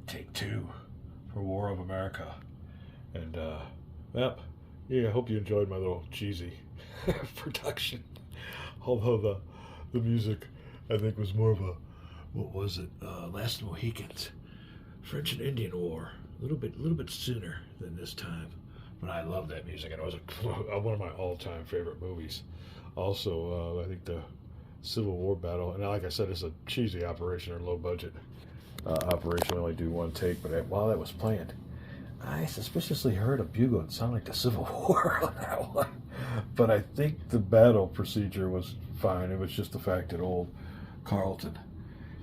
Take two for War of America. And, yep. Yeah, I hope you enjoyed my little cheesy production. Although the music, I think, was more of a, what was it? Last Mohicans. French and Indian War. A little bit sooner than this time. But I love that music, and it was one of my all-time favorite movies. Also, I think the Civil War battle, and like I said, it's a cheesy operation or low-budget operation. We only do one take, but while that was playing, I suspiciously heard a bugle and sound like the Civil War on that one. But I think the battle procedure was fine. It was just the fact that old Carlton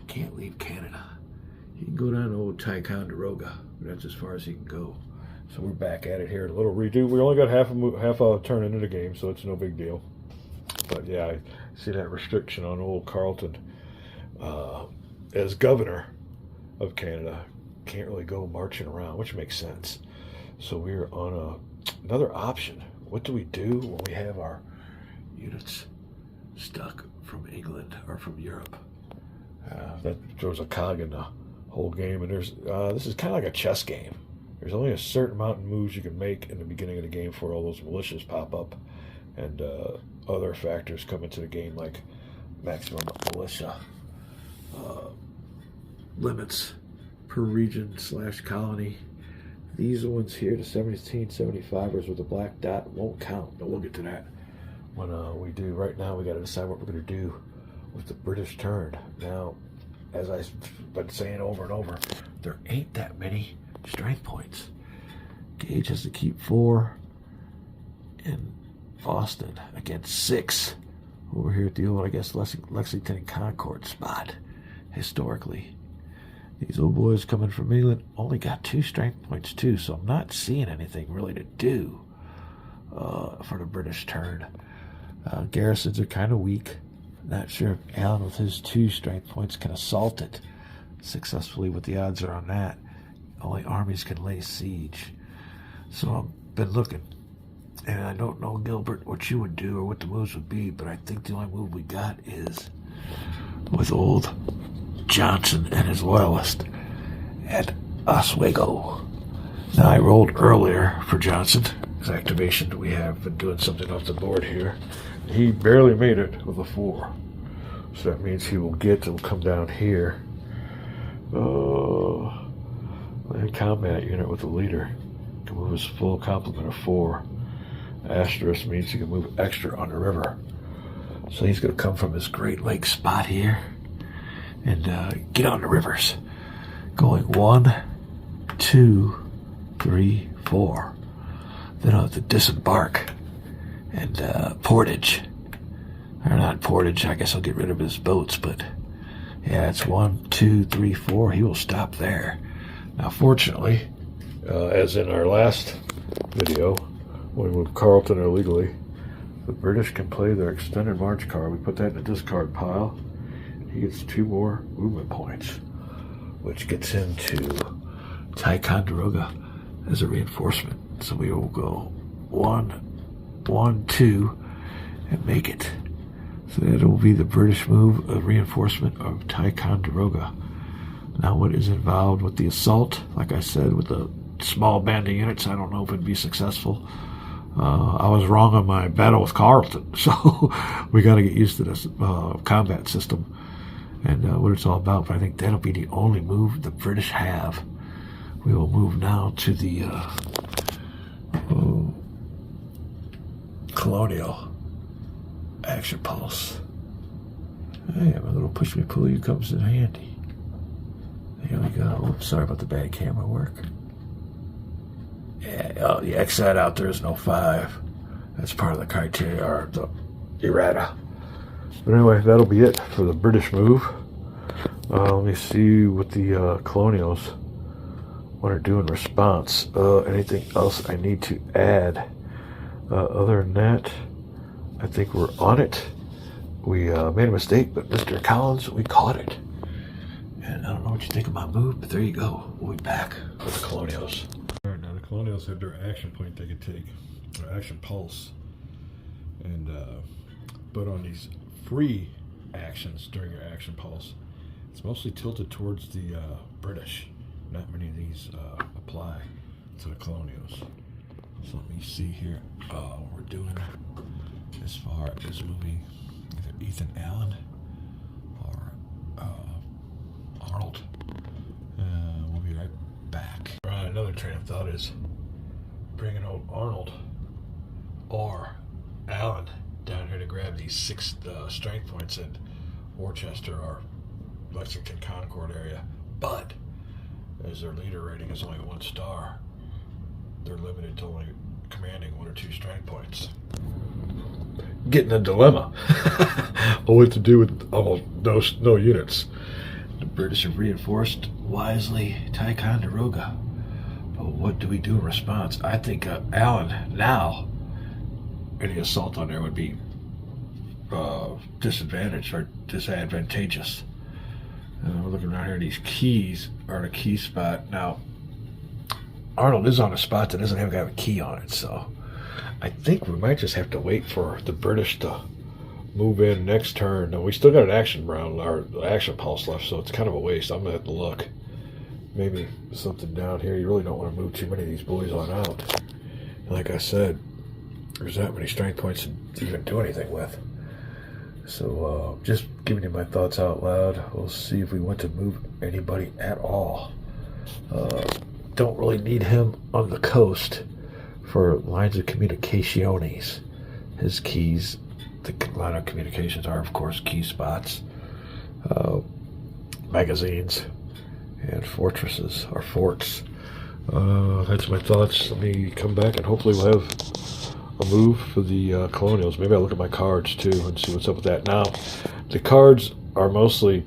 can't leave Canada. He can go down to old Ticonderoga, but that's as far as he can go. So we're back at it here. A little redo. We only got half a turn into the game, so it's no big deal. But yeah, I see that restriction on old Carlton as governor of Canada. Can't really go marching around, which makes sense. So we're on another option. What do we do when we have our units stuck from England or from Europe? That throws a cog in the whole game. And there's this is kind of like a chess game. There's only a certain amount of moves you can make in the beginning of the game before all those militias pop up, and other factors come into the game like maximum militia limits per region / colony. These ones here, the 1775ers with the black dot, won't count, but we'll get to that when we do. Right now, we got to decide what we're going to do with the British turn. Now, as I've been saying over and over, there ain't that many strength points. Gage has to keep 4 in Boston against 6 over here at the old, I guess, Lexington and Concord spot. Historically, these old boys coming from England only got 2 strength points too, so I'm not seeing anything really to do for the British turn. Garrisons are kind of weak. Not sure if Allen with his 2 strength points can assault it successfully. What the odds are on that? Only armies can lay siege. So I've been looking, and I don't know, Gilbert, what you would do or what the moves would be, but I think the only move we got is with old Johnson and his loyalist at Oswego. Now, I rolled earlier for Johnson. His activation, we have been doing something off the board here. He barely made it with a 4. So that means he will come down here. A combat unit with a leader can move his full complement of 4. Asterisk means he can move extra on the river. So he's going to come from his Great Lakes spot here and get on the rivers. Going 1, 2, 3, 4. Then I'll have to disembark and portage. Or not portage, I guess I'll get rid of his boats, but yeah, it's 1, 2, 3, 4. He will stop there. Now, fortunately, as in our last video, when we moved Carlton illegally, the British can play their extended march card. We put that in the discard pile. He gets 2 more movement points, which gets him to Ticonderoga as a reinforcement. So we will go 1, 1, 2, and make it. So that will be the British move, a reinforcement of Ticonderoga. Now, what is involved with the assault? Like I said, with the small band of units, I don't know if it'd be successful. I was wrong on my battle with Carlton, so we got to get used to this combat system and what it's all about. But I think that'll be the only move the British have. We will move now to the colonial action pulse. Hey, my little push me pull you comes in handy. Here we go. Oops, sorry about the bad camera work. Yeah, oh, the X side out there is no 5. That's part of the criteria, or the errata. But anyway, that'll be it for the British move. Let me see what the colonials want to do in response. Anything else I need to add? Other than that, I think we're on it. We made a mistake, but Mr. Collins, we caught it. And I don't know what you think of my move, but there you go. We'll be back with the colonials. All right, now the colonials have their action point they can take, their action pulse. And but on these free actions during your action pulse, it's mostly tilted towards the British. not many of these apply to the Colonials. So let me see here what we're doing as far as moving either Ethan Allen or Arnold. We'll be right back. All right, another train of thought is bringing old Arnold or Allen down here to grab these 6 strength points in Worcester or Lexington Concord area, but as their leader rating is only 1 star, they're limited to only commanding 1 or 2 strength points. Getting a dilemma on what to do with almost no units. The British have reinforced wisely Ticonderoga, but what do we do in response? I think Allen now, any assault on there would be disadvantaged or disadvantageous. We're looking around here. These keys are in a key spot. Now, Arnold is on a spot that doesn't have a key on it, so I think we might just have to wait for the British to move in next turn. Now, we still got an action round, or action pulse left, so it's kind of a waste. I'm going to have to look. Maybe something down here. You really don't want to move too many of these boys on out. And like I said, there's that many strength points to even do anything with. So just giving you my thoughts out loud. We'll see if we want to move anybody at all. Don't really need him on the coast for lines of communications. His keys, the line of communications are, of course, key spots, magazines, and fortresses, or forts. That's my thoughts. Let me come back and hopefully we'll have a move for the Colonials. Maybe I'll look at my cards too and see what's up with that. Now, the cards are mostly,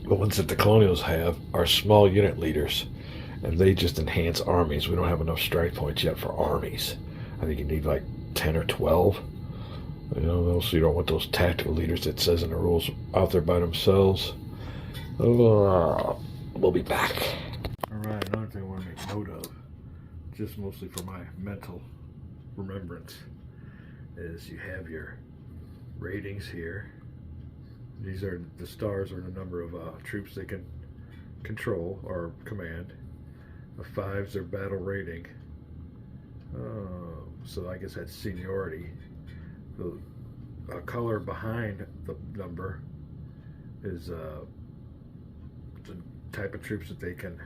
the ones that the Colonials have are small unit leaders, and they just enhance armies. We don't have enough strike points yet for armies. I think you need like 10 or 12. You know, so you don't want those tactical leaders that says in the rules out there by themselves. We'll be back. All right, another thing I want to make note of, just mostly for my mental remembrance, is you have your ratings here. These are the stars, are the number of troops they can control or command. The 5's their battle rating. So I guess that's seniority. The color behind the number is the type of troops that they can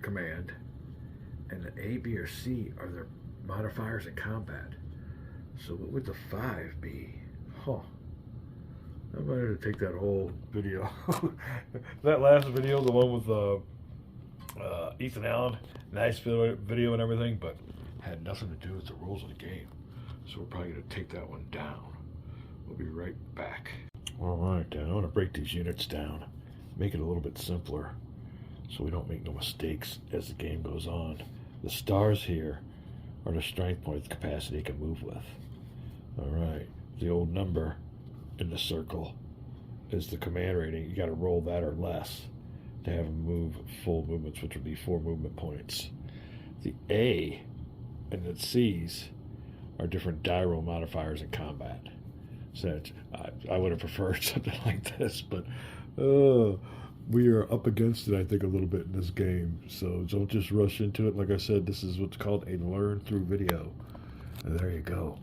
command, and the A, B, or C are their modifiers in combat. So what would the 5 be? Huh. I might have to take that whole video. That last video, the one with Ethan Allen, nice video and everything, but had nothing to do with the rules of the game. So we're probably going to take that one down. We'll be right back. All right, I want to break these units down, make it a little bit simpler so we don't make no mistakes as the game goes on. The stars here are the strength point, the capacity it can move with. All right, the old number in the circle is the command rating. You got to roll that or less to have them move full movements, which would be 4 movement points. The A and the C's are different die roll modifiers in combat. So I would have preferred something like this, but we are up against it, I think, a little bit in this game. So don't just rush into it. Like I said, this is what's called a learn through video. And there you go.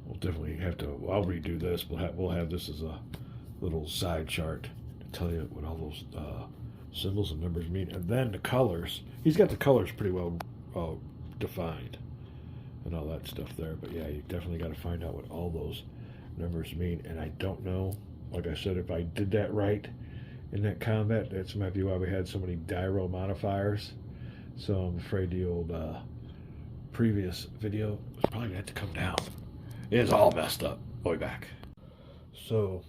We'll definitely have to, I'll redo this. We'll have this as a little side chart to tell you what all those symbols and numbers mean. And then the colors. He's got the colors pretty well defined and all that stuff there. But yeah, you definitely got to find out what all those numbers mean. And I don't know, like I said, if I did that right in that combat, that's might be why we had so many die roll modifiers. So I'm afraid the old previous video was probably gonna have to come down. It's all messed up. Way back. So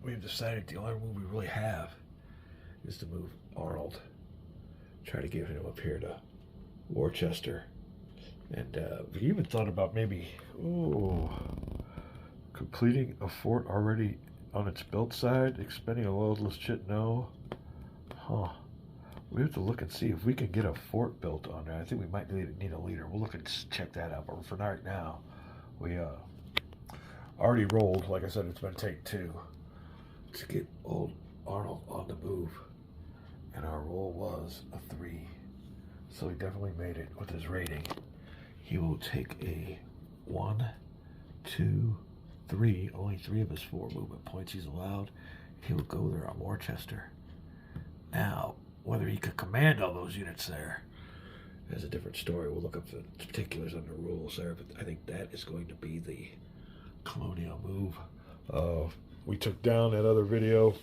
we've decided the only move we really have is to move Arnold. Try to get him up here to Worcester. And we even thought about maybe completing a fort already on its built side, expending a loadless chit. No. Huh. We have to look and see if we can get a fort built on there. I think we might need a leader. We'll look and check that out. But for right now, we already rolled. Like I said, it's going to take 2 to get old Arnold on the move. and our roll was a 3. So he definitely made it with his rating. He will take a 1, 2, 3, only 3 of his 4 movement points he's allowed. He will go there on Worcester. Now, whether he could command all those units there is a different story. We'll look up the particulars under rules there, but I think that is going to be the colonial move. We took down that other video.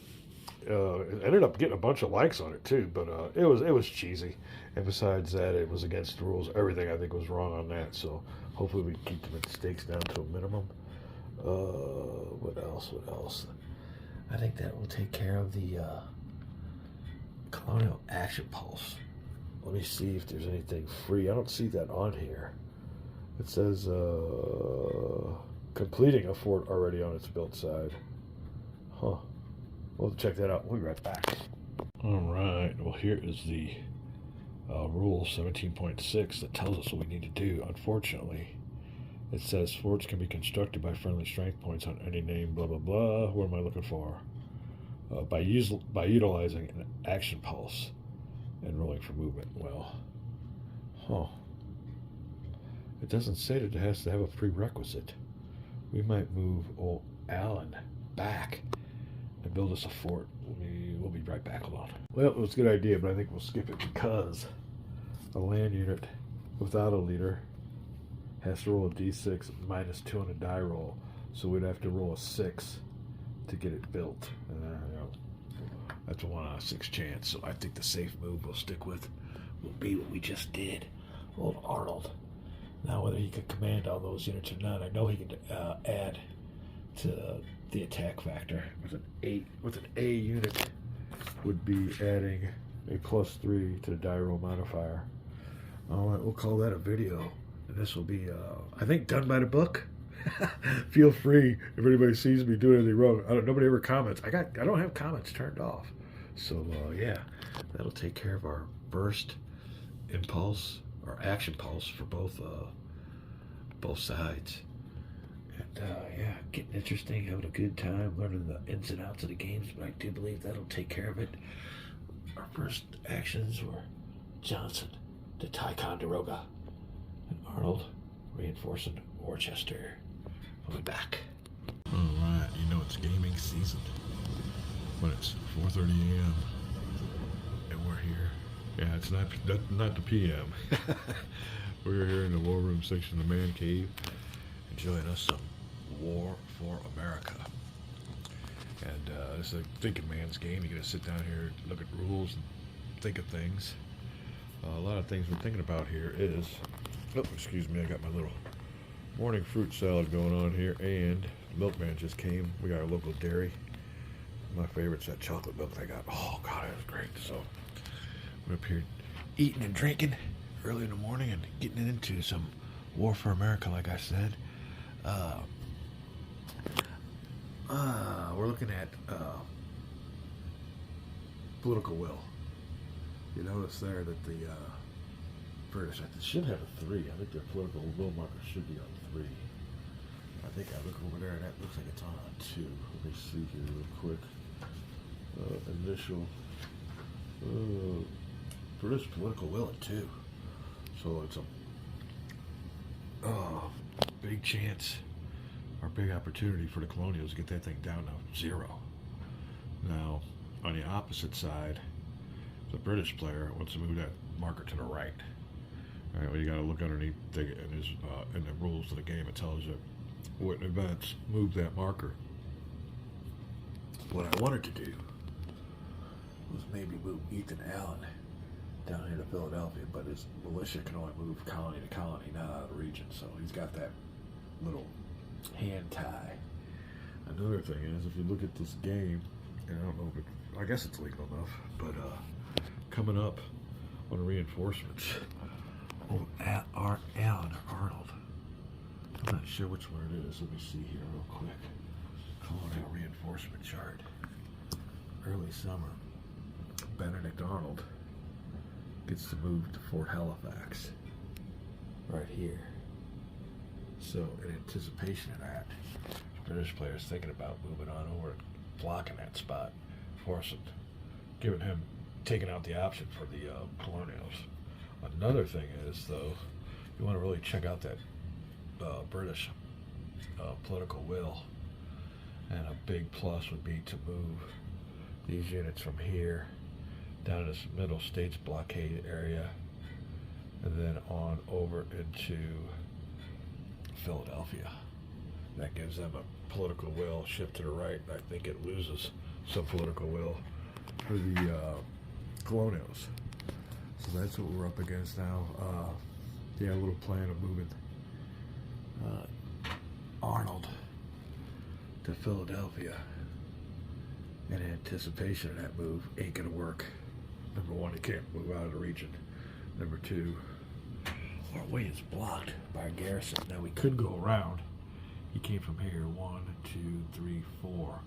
It ended up getting a bunch of likes on it too, but it was cheesy. And besides that, it was against the rules. Everything I think was wrong on that. So hopefully we can keep the mistakes down to a minimum. What else? I think that will take care of the Colonial Action Pulse. Let me see if there's anything free. I don't see that on here. It says completing a fort already on its built side. Huh. We'll check that out. We'll be right back. All right. Well, here is the rule 17.6 that tells us what we need to do. Unfortunately, it says forts can be constructed by friendly strength points on any name, blah, blah, blah. What am I looking for? By utilizing an action pulse and rolling for movement. Well, it doesn't say that it has to have a prerequisite. We might move old Allen back and build us a fort. We'll be right back. Hold on. Well, it was a good idea, but I think we'll skip it because a land unit without a leader has to roll a d6 minus 2 on a die roll. So we'd have to roll a 6 to get it built. That's a 1 out of 6 chance. So I think the safe move we'll stick with will be what we just did. Old Arnold. Now, whether he could command all those units or not, I know he could add to the attack factor. With an A unit, would be adding a +3 to the die roll modifier. All right, we'll call that a video. And this will be, I think, done by the book. Feel free if anybody sees me doing anything wrong. Nobody ever comments. I don't have comments turned off. So yeah, that'll take care of our burst impulse or action pulse for both sides. And yeah, getting interesting, having a good time, learning the ins and outs of the games. But I do believe that'll take care of it. Our first actions were Johnson to Ticonderoga and Arnold reinforcing Worcester. We'll be back. All right, you know it's gaming season. When it's 4:30 a.m. and we're here. Yeah, it's not the p.m. We're here in the war room section of the man cave, enjoying us some War for America. And it's a thinking man's game. You gotta sit down here, look at rules, and think of things. A lot of things we're thinking about here is, excuse me, I got my little morning fruit salad going on here, and the milkman just came. We got a local dairy. My favorite's that chocolate milk they got. Oh God, it was great. So we're up here eating and drinking early in the morning and getting into some War for America, like I said. We're looking at political will. You notice there that the British should have a 3. I think their political will marker should be on 3. I think I look over there and that looks like it's on 2. Let me see here real quick. Initial British political will at 2. So it's a big chance or big opportunity for the colonials to get that thing down to 0. Now, on the opposite side, the British player wants to move that marker to the right. All right, well, you got to look underneath in the rules of the game. It tells you what events move that marker. What I wanted to do was maybe move Ethan Allen down here to Philadelphia, but his militia can only move colony to colony, not out of the region. So he's got that little hand tie. Another thing is, if you look at this game, and I don't know if I guess it's legal enough, but coming up on reinforcements, Allen or Arnold. I'm not sure which one it is. Let me see here real quick. Colonial reinforcement chart. Early summer. Benedict Arnold gets to move to Fort Halifax. Right here. So in anticipation of that, British players thinking about moving on over, blocking that spot, giving him taken out the option for the colonials. Another thing is, though, you want to really check out that British political will, and a big plus would be to move these units from here down to this middle states blockade area, and then on over into Philadelphia. That gives them a political will. Shift to the right, I think it loses some political will for the colonials. So that's what we're up against now. A little plan of moving Arnold to Philadelphia in anticipation of that move ain't gonna work. Number one, he can't move out of the region. Number two, our way is blocked by a garrison. Now we could go around. He came from here, 1, 2, 3, 4,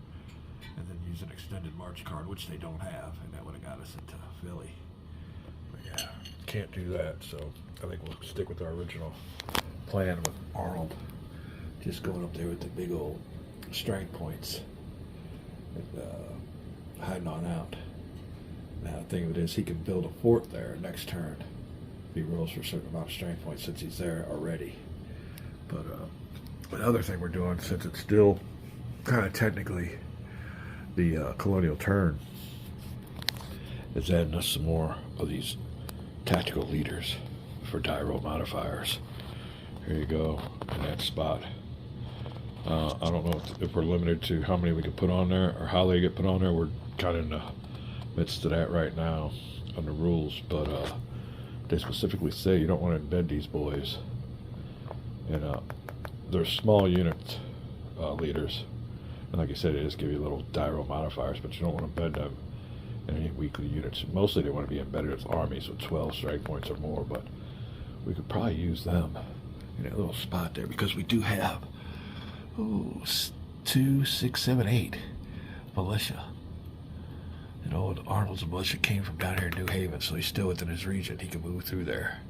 and then use an extended march card, which they don't have, and that would have got us into Philly. But yeah, can't do that, so I think we'll stick with our original plan with Arnold. Just going up there with the big old strength points and hiding on out. Now the thing of it is, he can build a fort there next turn. He rolls for a certain amount of strength points since he's there already. But another thing we're doing, since it's still kind of technically the colonial turn, is adding us some more of these tactical leaders for die roll modifiers. Here you go, in that spot. I don't know if we're limited to how many we can put on there or how they get put on there. We're kind of in the midst of that right now under rules, but they specifically say you don't want to embed these boys. And they're small unit leaders. And like I said, they just give you little die roll modifiers, but you don't want to embed them in any weekly units. Mostly they want to be embedded with armies with 12 strike points or more, but we could probably use them in that little spot there because we do have 2, 6, 7, 8 militia. You know, Arnold's militia came from down here in New Haven, so he's still within his region. He can move through there.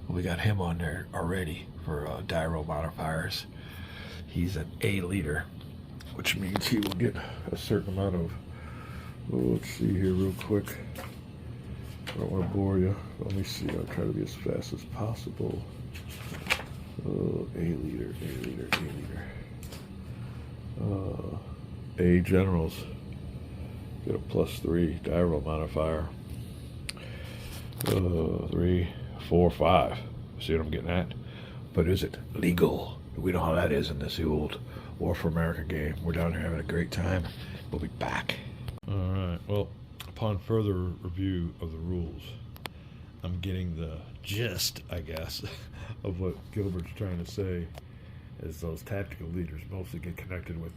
Well, we got him on there already for die roll modifiers. He's an A leader, which means he will get a certain amount of, let's see here real quick. I don't want to bore you. Let me see. I'll try to be as fast as possible. A leader, A leader, A leader. A generals get a +3 die roll modifier. 3, 4, 5. See what I'm getting at? But is it legal? We know how that is in this old War for America game. We're down here having a great time. We'll be back. All right. Well, upon further review of the rules, I'm getting the gist, I guess, of what Gilbert's trying to say. Is those tactical leaders mostly get connected with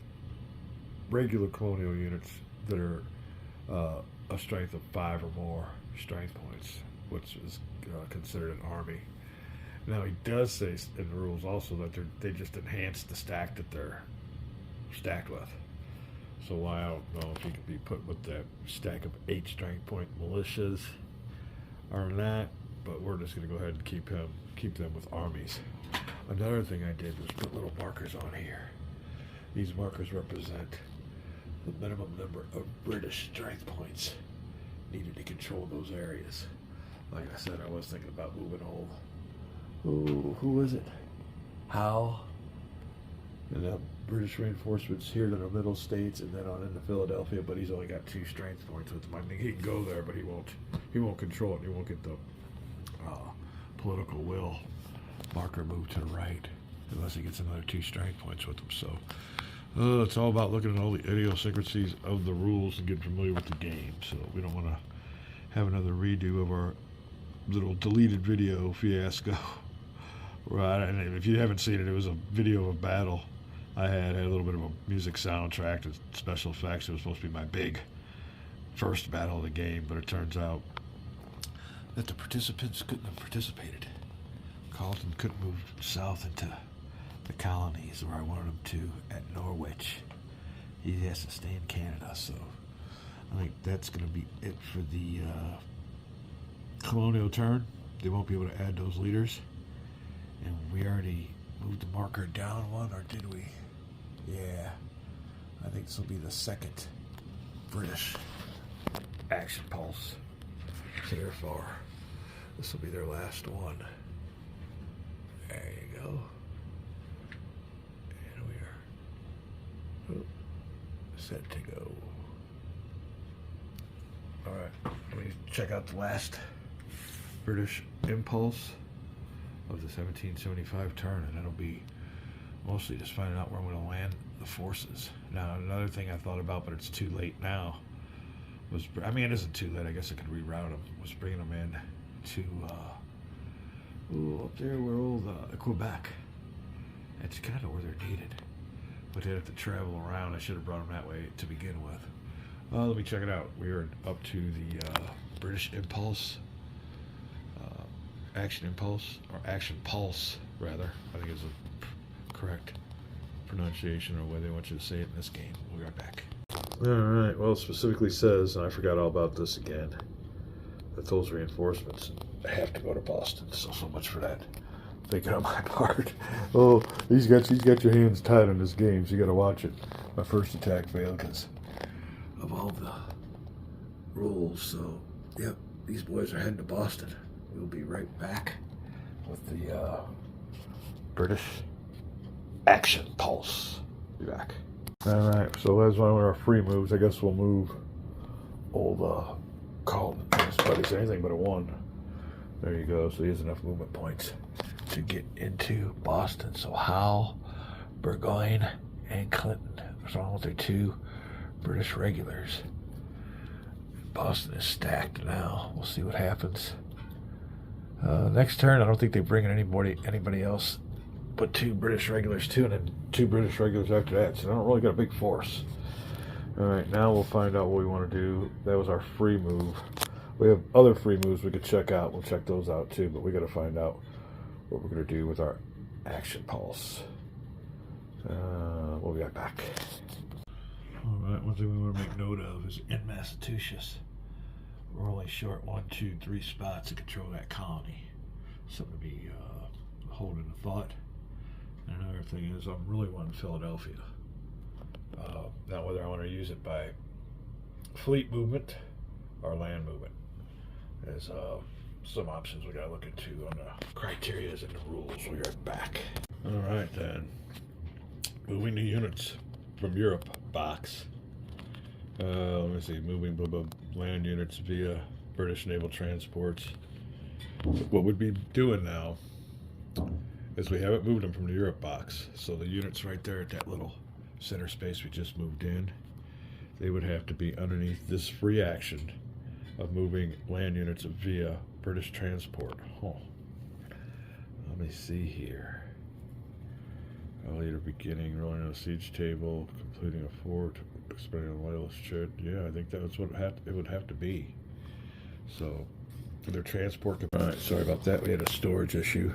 regular colonial units that are a strength of 5 or more strength points, which is considered an army. Now he does say in the rules also that they just enhance the stack that they're stacked with. So I don't know if he could be put with that stack of 8 strength point militias or not, but we're just going to go ahead and keep them with armies. Another thing I did was put little markers on here. These markers represent the minimum number of British strength points needed to control those areas. Like I said, I was thinking about moving home. Oh, who was it? Howe. And the British reinforcements here to the middle states and then on into Philadelphia, but he's only got 2 strength points with him. I mean, he can go there, but he won't control it. He won't get the political will marker moved to the right unless he gets another 2 strength points with him. So it's all about looking at all the idiosyncrasies of the rules and getting familiar with the game. So we don't want to have another redo of our little deleted video fiasco. Right, and if you haven't seen it, it was a video of a battle I had a little bit of a music soundtrack and special effects. It was supposed to be my big first battle of the game, but it turns out that the participants couldn't have participated. Carleton couldn't move south into the colonies where I wanted him to at Norwich. He has to stay in Canada, so I think that's going to be it for the colonial turn. They won't be able to add those leaders. And we already moved the marker down one, or did we? Yeah. I think this will be the second British action pulse here for. This will be their last one. There you go. And we are set to go. All right, let me check out the last British Impulse of the 1775 turn, and that'll be mostly just finding out where I'm going to land the forces. Now, another thing I thought about, but it's too late now, was, I mean, it isn't too late, I guess I could reroute them, was bringing them in to, up there where old Quebec. That's kind of where they're needed. But they'd have to travel around. I should have brought them that way to begin with. Let me check it out. We are up to the British Impulse, Action Impulse, or Action Pulse, rather. I think is a correct pronunciation or way they want you to say it in this game. We'll be right back. Alright, well, it specifically says, and I forgot all about this again, that those reinforcements have to go to Boston. So much for that. Thinking on my part. Oh, he's got your hands tied on this game, so you got to watch it. My first attack failed because of all the rules. So, yep, these boys are heading to Boston. We'll be right back with the British Action Pulse. Be back. All right, so as one of our free moves, I guess we'll move old Colin. His buddy's anything but a 1. There you go. So he has enough movement points to get into Boston. So Howe, Burgoyne, and Clinton. What's wrong with their 2 British regulars? Boston is stacked now. We'll see what happens. Next turn, I don't think they bring in anybody else but 2 British regulars too, and then 2 British regulars after that. So they don't really got a big force. All right, now we'll find out what we want to do. That was our free move. We have other free moves we could check out. We'll check those out too, but we got to find out what we're going to do with our Action Pulse. We'll be right back. All right, one thing we want to make note of is in Massachusetts, we're only short 1, 2, 3 spots to control that colony. Something to be holding a thought. And another thing is I'm really wanting Philadelphia. Now whether I want to use it by fleet movement or land movement is some options we got to look into on the criteria and the rules. We'll be right back. All right then. Moving the units from Europe box. Let me see. Moving land units via British naval transports. What we'd be doing now is we haven't moved them from the Europe box. So the units right there at that little center space we just moved in, they would have to be underneath this free action of moving land units via British transport. Oh. Let me see here. Later beginning, rolling on a siege table, completing a fort, expanding a loyalist church. Yeah, I think that's what it would have to be. So, their transport. Alright, sorry about that. We had a storage issue.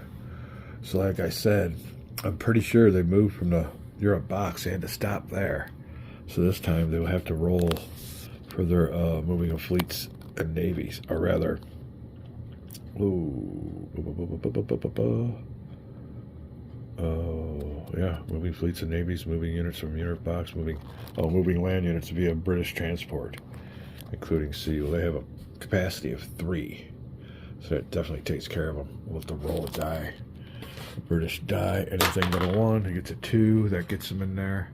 So, like I said, I'm pretty sure they moved from the Europe box. They had to stop there. So this time they will have to roll for their moving of fleets and navies, or rather, yeah, moving fleets and navies, moving units from Europe box, moving land units via British transport, including sea. Well, they have a capacity of 3, so that definitely takes care of them. We'll have to roll a die. British die, anything but a 1. He gets a 2. That gets him in there.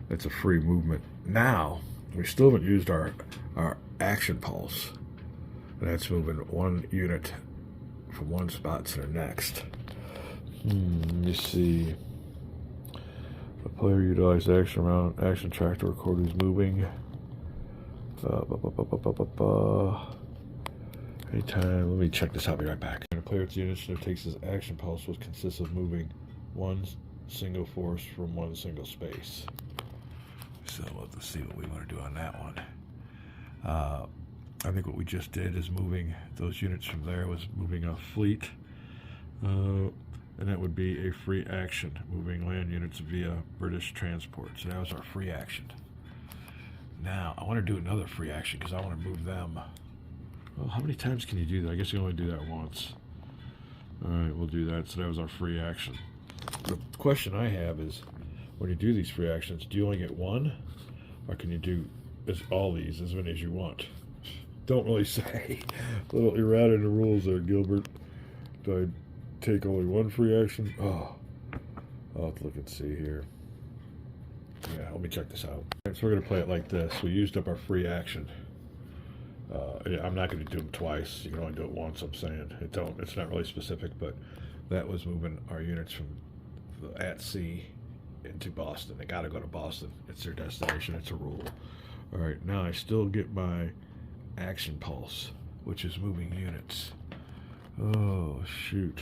That's a free movement. Now, we still haven't used our Action Pulse. And that's moving 1 unit from one spot to the next. Let me see. The player utilized action round, action track to record who's moving. Anytime. Let me check this out. I'll be right back. And a player with the unit that takes his Action Pulse, which consists of moving 1 single force from 1 single space. So we'll have to see what we want to do on that one. I think what we just did is moving those units from there was moving a fleet. And that would be a free action, moving land units via British transport. So that was our free action. Now, I want to do another free action because I want to move them. Well, how many times can you do that? I guess you only do that once. All right, we'll do that. So that was our free action. The question I have is, when you do these free actions, do you only get 1? Or can you do all these as many as you want? don't really say. A little errata in the rules there, Gilbert. Do I take only one free action? Oh, I'll have to look and see here. Yeah, let me check this out. So we're going to play it like this. We used up our free action. I'm not going to do them twice. You can only do it once, I'm saying. It's not really specific, but that was moving our units from at sea into Boston. They got to go to Boston. It's their destination. It's a rule. All right, now I still get my action pulse, which is moving units. Oh, shoot.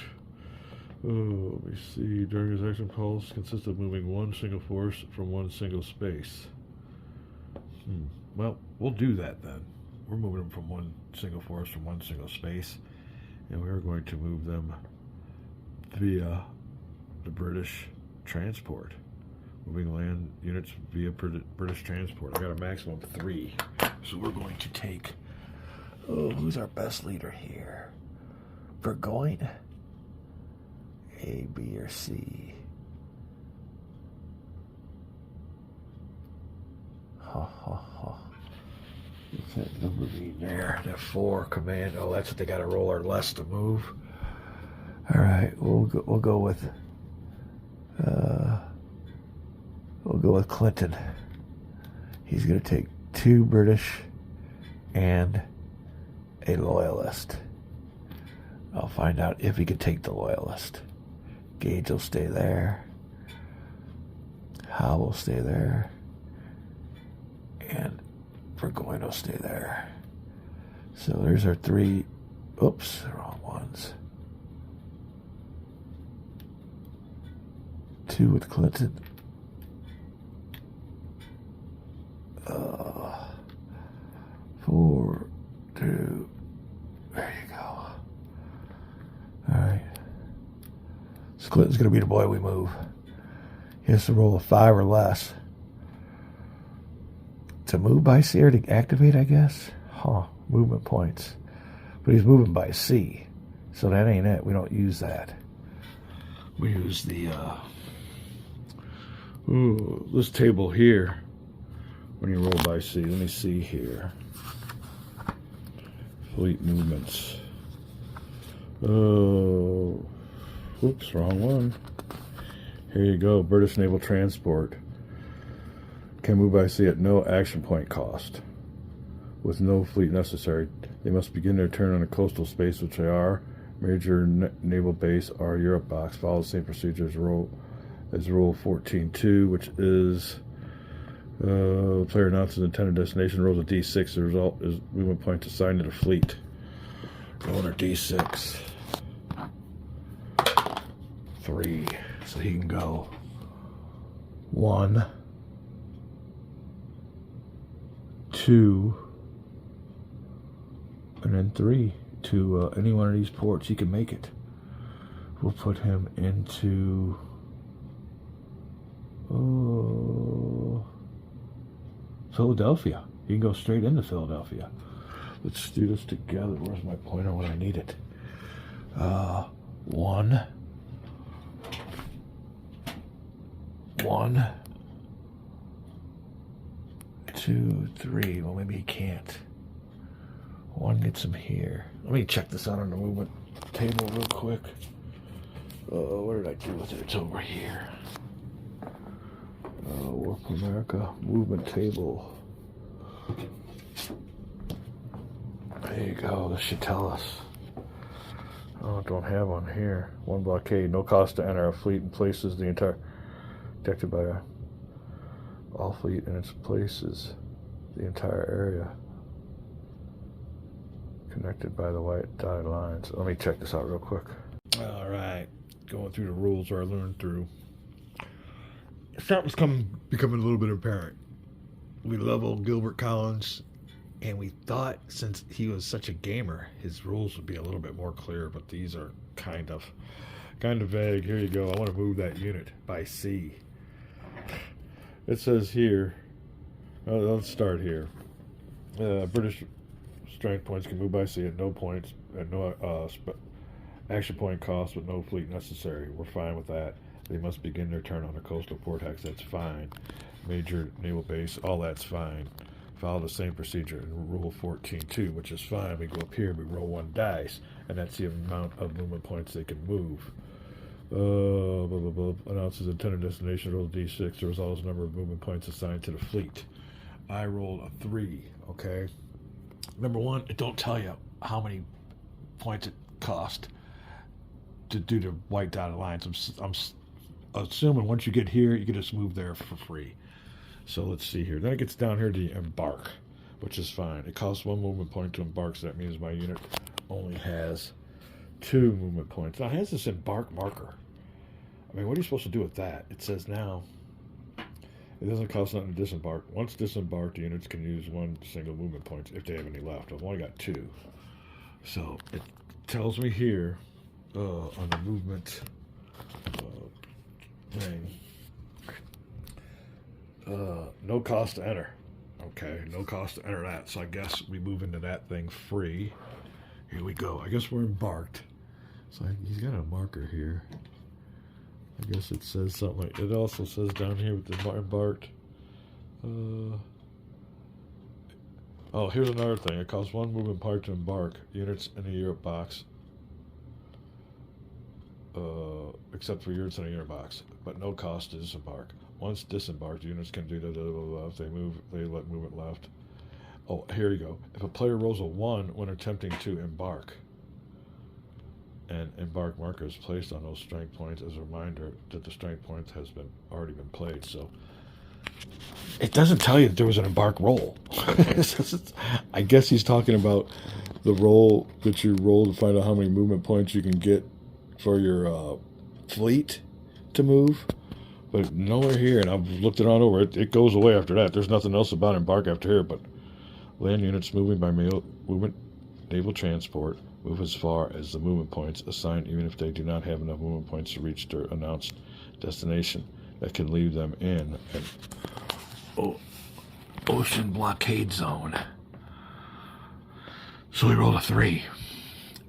Oh, let me see. During his action pulse consists of moving one single force from one single space. Well, we'll do that then. We're moving them from one single force from one single space, and we're going to move them via the British transport. Moving land units via British transport. I got a maximum of 3. So we're going to take... Oh, who's our best leader here? Burgoyne? A, B, or C? Ha, ha, ha. What's that number mean there? That 4 command. Oh, that's what they got to roll or less to move. All right, we'll go with Clinton. He's going to take 2 British and a loyalist. I'll find out if he can take the loyalist. Gage will stay there. Howe will stay there. And Burgoyne will stay there. So there's our 3. Oops, wrong ones. 2 with Clinton. 4, 2. There you go. All right. So Clinton's going to be the boy we move. He has to roll a 5 or less. To move by sea or to activate, I guess? Huh. Movement points. But he's moving by sea. So that ain't it. We don't use that. We use the, this table here. When you roll by sea. Let me see here. Fleet movements. Oh. Oops, wrong one. Here you go. British Naval Transport. Can move by sea at no action point cost. With no fleet necessary. They must begin their turn on a coastal space, which they are. Major naval base are Europe box. Follow the same procedure as Rule 14.2, which is the player announces intended destination, rolls a d6. The result is movement points assigned to the fleet. Rolling a d6. 3. So he can go 1, 2, and then 3 to any one of these ports. He can make it. We'll put him into Philadelphia. You can go straight into Philadelphia. Let's do this together. Where's my pointer when I need it? 1, 2, 3. Well, maybe he can't. 1 gets him here. Let me check this out on the movement table real quick. What did I do with it? It's over here. War for America movement table. There you go. This should tell us. Oh, don't have one here. 1 blockade. No cost to enter a fleet in places the entire protected by all fleet in its places. The entire area connected by the white dotted lines. Let me check this out real quick. All right, going through the rules where I learned through. Something's becoming a little bit apparent. We leveled Gilbert Collins, and we thought since he was such a gamer, his rules would be a little bit more clear. But these are kind of vague. Here you go. I want to move that unit by sea. It says here. Let's start here. British strength points can move by sea at no points, at no action point cost, with no fleet necessary. We're fine with that. They must begin their turn on a coastal port hex. That's fine. Major naval base, all that's fine. follow the same procedure in Rule 14.2, which is fine. We go up here, we roll 1 dice, and that's the amount of movement points they can move. Blah, blah, blah. Announces intended destination, rolls D6. The result is the number of movement points assigned to the fleet. I rolled a 3, okay? Number 1, it don't tell you how many points it cost to do the white dotted lines. I'm assuming once you get here, you can just move there for free. So let's see here. Then it gets down here to embark, which is fine. It costs 1 movement point to embark, so that means my unit only has 2 movement points. Now it has this embark marker. I mean, what are you supposed to do with that? It says now, it doesn't cost nothing to disembark. Once disembarked, the units can use 1 single movement point if they have any left. I've only got 2. So it tells me here on the movement thing, no cost to enter. Okay, no cost to enter that. So I guess we move into that thing free. Here we go. I guess we're embarked. So he's got a marker here. I guess it says something like, it also says down here with the embarked. Oh, here's another thing. It costs 1 movement point to embark. Units in the Europe box. Except for units in a unit box, but no cost to disembark. Once disembarked, units can do if they move, they let movement left. Oh, here you go. If a player rolls a 1 when attempting to embark, and embark marker is placed on those strength points as a reminder that the strength point has already been played. So it doesn't tell you that there was an embark roll. I guess he's talking about the roll that you roll to find out how many movement points you can get for your fleet to move, but nowhere here, and I've looked it on over, it goes away after that. There's nothing else about embark after here, but land units moving by naval transport move as far as the movement points assigned, even if they do not have enough movement points to reach their announced destination. That can leave them in an ocean blockade zone. So we rolled a 3.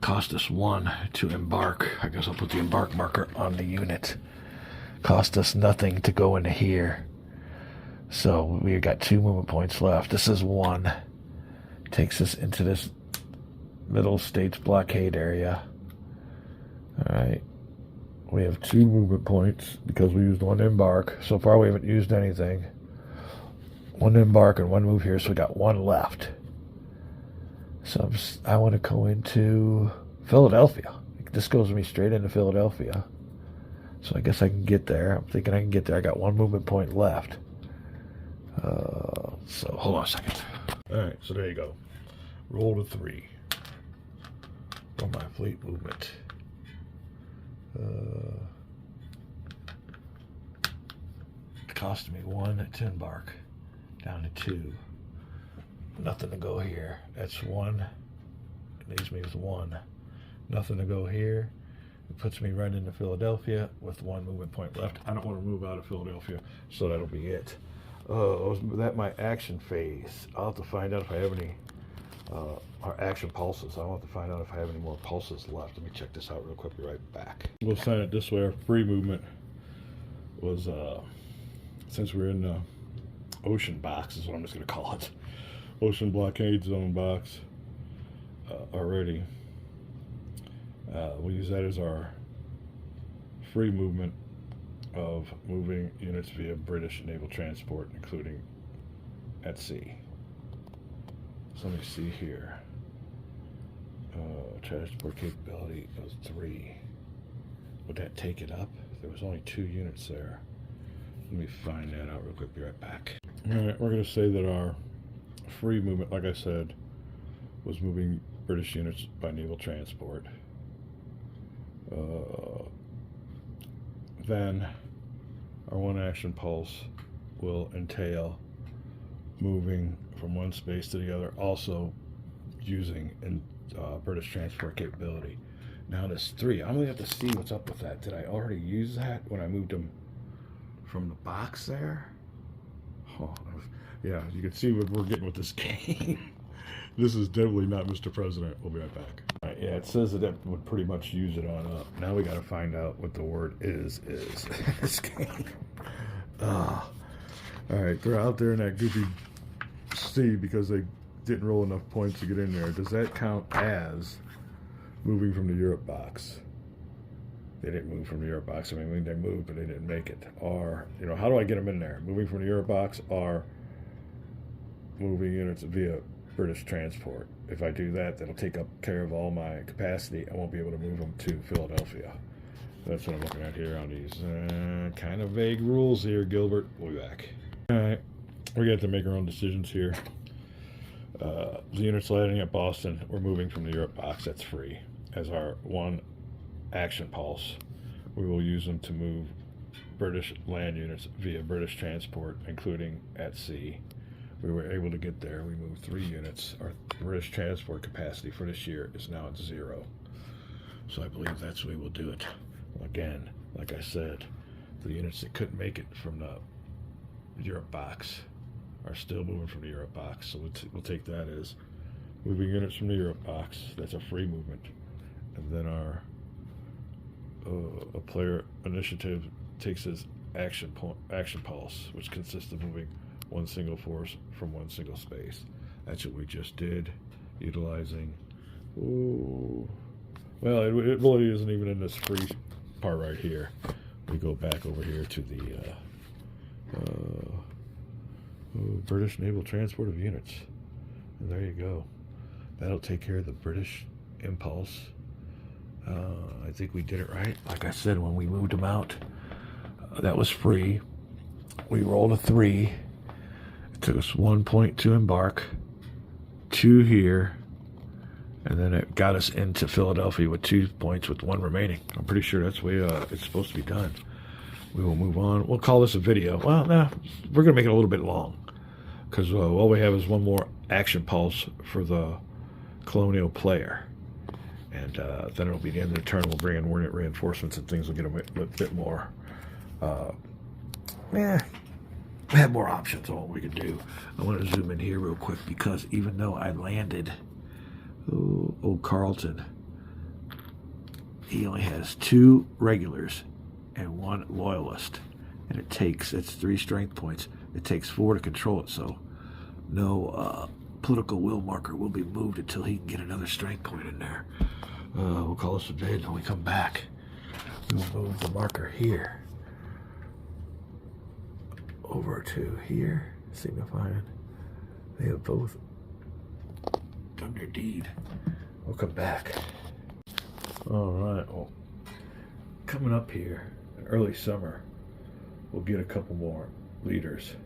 Cost us 1 to embark. I guess I'll put the embark marker on the unit. Cost us nothing to go into here. So we got 2 movement points left. This is 1. Takes us into this Middle States blockade area. Alright. We have 2 movement points because we used 1 embark. So far we haven't used anything. 1 embark and 1 move here, so we got 1 left. So I want to go into Philadelphia. This goes me straight into Philadelphia. So I guess I can get there. I'm thinking I can get there. I got 1 movement point left. So hold on a second. All right, so there you go. Roll a 3 on my fleet movement. It cost me 1 to embark, down to 2. Nothing to go here. That's 1. It leaves me with 1. Nothing to go here. It puts me right into Philadelphia with 1 movement point left. I don't want to move out of Philadelphia, so that'll be it. That's my action phase. I'll have to find out if I have any our action pulses. I'll have to find out if I have any more pulses left. Let me check this out real quick. Be right back. We'll sign it this way. Our free movement was, since we're in the ocean box, is what I'm just going to call it. Ocean blockade zone box already. We'll use that as our free movement of moving units via British naval transport, including at sea. So let me see here. Transport capability was 3. Would that take it up? There was only 2 units there. Let me find that out real quick. Be right back. All right, we're going to say that our free movement, like I said, was moving British units by naval transport. Then our 1 action pulse will entail moving from one space to the other, also using British transport capability. Now this 3, I'm gonna have to see what's up with that. Did I already use that when I moved them from the box there? Oh, yeah, you can see what we're getting with this game. This is definitely not Mr. President. We'll be right back. All right, yeah, it says that would pretty much use it on up. Now we got to find out what the word is this game. All right, they're out there in that goofy see, because they didn't roll enough points to get in there, does that count as moving from the Europe box? They didn't move from the Europe box. I mean, they moved, but they didn't make it. Or, how do I get them in there? Moving from the Europe box or moving units via British transport. If I do that, that'll take up care of all my capacity. I won't be able to move them to Philadelphia. That's what I'm looking at here on these kind of vague rules here, Gilbert. We'll be back. All right, we're going to have to make our own decisions here. The units landing at Boston, we're moving from the Europe box. That's free. As our one action pulse, we will use them to move British land units via British transport, including at sea. We were able to get there. We moved 3 units. Our British transport capacity for this year is now at 0. So I believe that's the way we'll do it. Again, like I said, the units that couldn't make it from the Europe box are still moving from the Europe box. So we'll take that as moving units from the Europe box. That's a free movement. And then our a player initiative takes his action pulse, which consists of moving one single force from one single space. That's what we just did, utilizing. Well, it really isn't even in this free part right here. We go back over here to the British Naval Transport of Units. And there you go. That'll take care of the British impulse. I think we did it right. Like I said, when we moved them out, that was free. We rolled a 3. It took us 1 point to embark, 2 here, and then it got us into Philadelphia with 2 points with 1 remaining. I'm pretty sure that's the way it's supposed to be done. We will move on. We'll call this a video. Well, nah, we're going to make it a little bit long, because all we have is 1 more action pulse for the colonial player. And then it'll be the end of the turn. We'll bring in reinforcements and things will get a bit more, have more options on what we can do. I want to zoom in here real quick, because even though I landed old Carleton, he only has 2 regulars and 1 loyalist. And it's 3 strength points. It takes 4 to control it, so no political will marker will be moved until he can get another strength point in there. We'll call this a day, and when we come back, we'll move the marker here over to here, signifying they have both done their deed. We'll come back. All right, well, coming up here in early summer, we'll get a couple more leaders.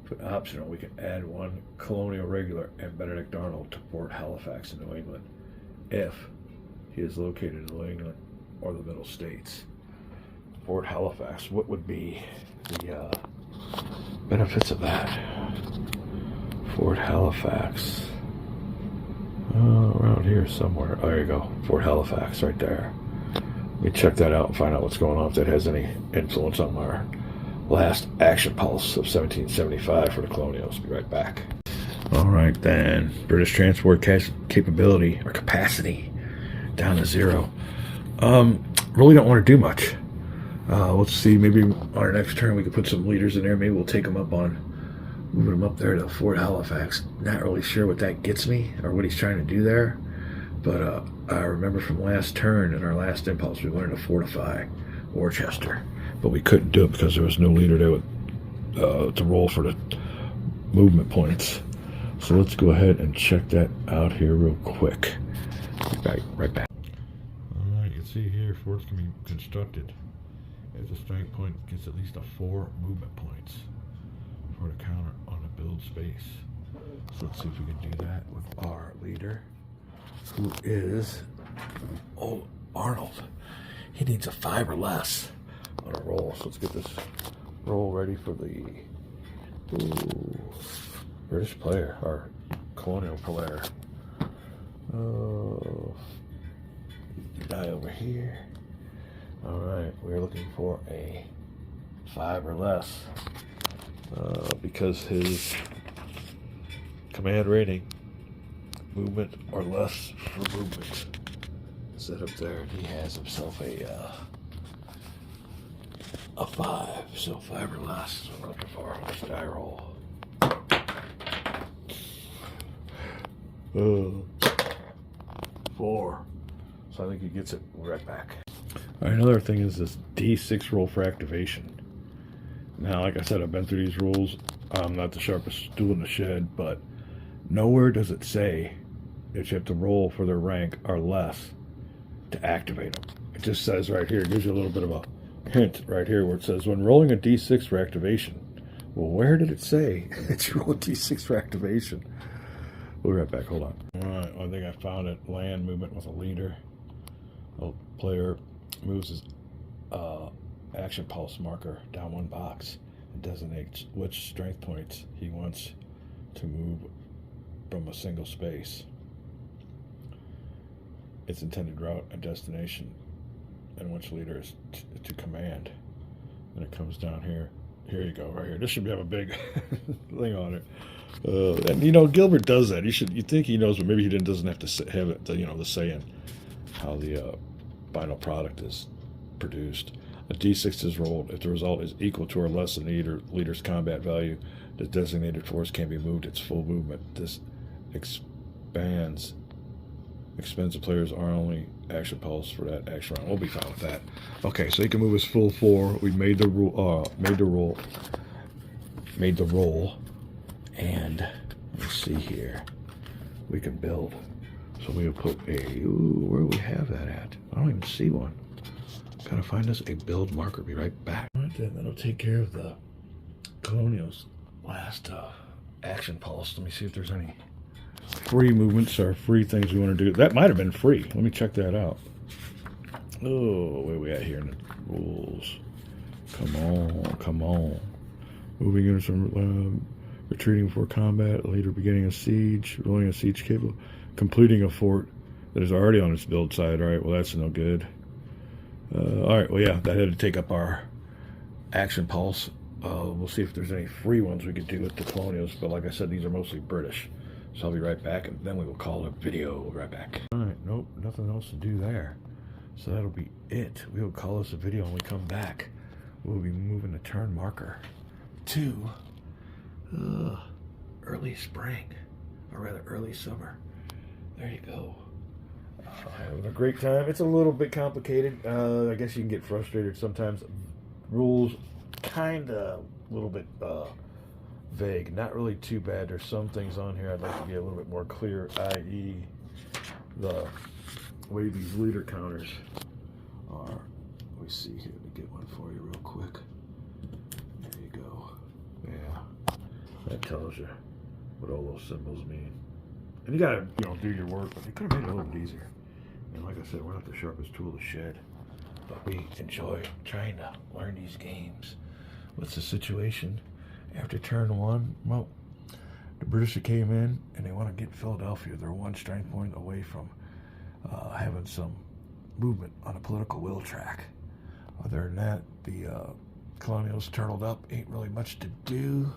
But optional, we can add 1 colonial regular and Benedict Arnold to Port Halifax in New England if he is located in New England or the Middle States. Port Halifax, what would be the benefits of that? Fort Halifax. Around here somewhere. Oh, there you go. Fort Halifax right there. Let me check that out and find out what's going on, if that has any influence on our last action pulse of 1775 for the Colonials. Be right back. All right, then. British transport capability or capacity down to 0. Really don't want to do much. Let's see, maybe on our next turn we could put some leaders in there. Maybe we'll take them up on moving them up there to Fort Halifax. Not really sure what that gets me or what he's trying to do there. But I remember from last turn in our last impulse, we wanted to fortify Worcester. But we couldn't do it because there was no leader there to roll for the movement points. So let's go ahead and check that out here real quick. Right back. All right, you can see here forts can be constructed as a strength point gets at least 4 movement points for the counter on a build space. So let's see if we can do that with our leader, who is Arnold. He needs a 5 or less on a roll. So let's get this roll ready for the British player, or colonial player. Die over here. Alright, we're looking for a 5 or less. Because his command rating, movement or less for movement, set up there, he has himself a 5. So 5 or less is what we're looking for. Let's die roll. 4. So I think he gets it right back. All right, another thing is this D6 roll for activation. Now, like I said, I've been through these rules. I'm not the sharpest tool in the shed, but nowhere does it say that you have to roll for their rank or less to activate them. It just says right here, it gives you a little bit of a hint right here where it says, when rolling a D6 for activation. Well, where did it say that you roll a D6 for activation? We'll be right back. Hold on. All right, I think I found it. Land movement with a leader. A player moves his action pulse marker down one box and designates which strength points he wants to move from a single space, its intended route and destination, and which leader is to command. And it comes down here. Here you go, right here. This should have a big thing on it. And you know, Gilbert does that. You think he knows, but maybe he doesn't have to have it. The say in how the final product is produced. A D6 is rolled if the result is equal to or less than the leader's combat value. The designated force can be moved its full movement. This expends the player's only action pulse for that action round. We'll be fine with that. Okay, so he can move his full 4. We made the roll, and let's see here. We can build. So we'll put where do we have that at? I don't even see one. Gotta find us a build marker. Be right back. All right, then that'll take care of the Colonial's last action pulse. Let me see if there's any free movements or free things we want to do. That might have been free. Let me check that out. Oh, where we at here in the rules? Come on. Moving units from retreating before combat, later beginning a siege, rolling a siege cable, completing a fort that is already on its build side. All right, well, that's no good. All right, well, yeah, that had to take up our action pulse. We'll see if there's any free ones we could do with the Colonials, but like I said, these are mostly British. So I'll be right back, and then we will call a video. We'll be right back. All right, nope, nothing else to do there. So that'll be it. We will call this a video when we come back. We'll be moving the turn marker to early spring, or rather early summer. There you go. Having a great time. It's a little bit complicated. I guess you can get frustrated sometimes. Rules kind of a little bit vague. Not really too bad. There's some things on here I'd like to get a little bit more clear, i.e. the way these leader counters are. Let me see here. Let me get one for you real quick. There you go. Yeah. That tells you what all those symbols mean. And you gotta, do your work, but they could have made it a little bit easier. And like I said, we're not the sharpest tool in the shed, but we enjoy trying to learn these games. What's the situation? After turn 1, well, the British came in and they want to get Philadelphia. They're one strength point away from having some movement on a political will track. Other than that, the Colonials turtled up. Ain't really much to do,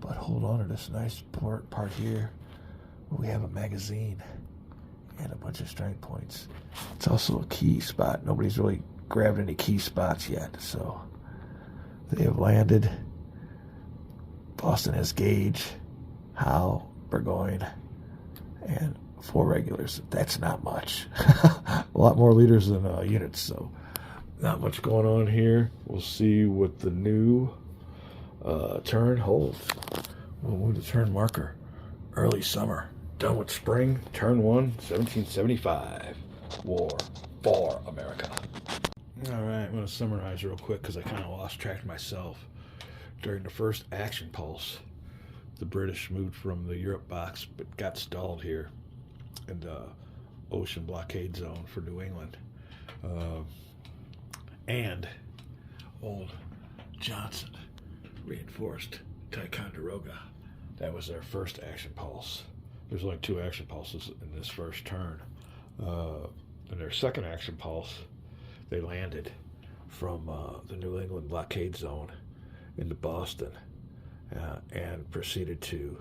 but hold on to this nice part here. We have a magazine and a bunch of strength points. It's also a key spot. Nobody's really grabbed any key spots yet, so they have landed. Boston has Gage, Howe, Burgoyne, and 4 regulars. That's not much. A lot more leaders than units, so not much going on here. We'll see what the new turn holds. We'll move the turn marker. Early summer. Done with spring. Turn 1, 1775. War for America. All right, I'm going to summarize real quick because I kind of lost track myself. During the first action pulse, the British moved from the Europe box but got stalled here in the ocean blockade zone for New England. And old Johnson reinforced Ticonderoga. That was their first action pulse. There's only 2 action pulses in this first turn. In their second action pulse, they landed from the New England blockade zone into Boston and proceeded to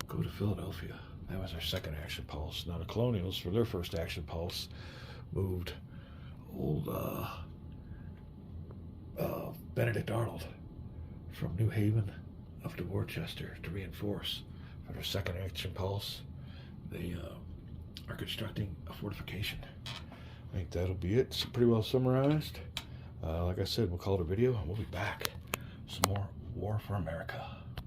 go to Philadelphia. That was their second action pulse. Now the Colonials, for their first action pulse, moved old Benedict Arnold from New Haven up to Worcester to reinforce for their second action pulse. they are constructing a fortification. I think that'll be it. It's pretty well summarized. Like I said, we'll call it a video, and we'll be back. Some more War for America.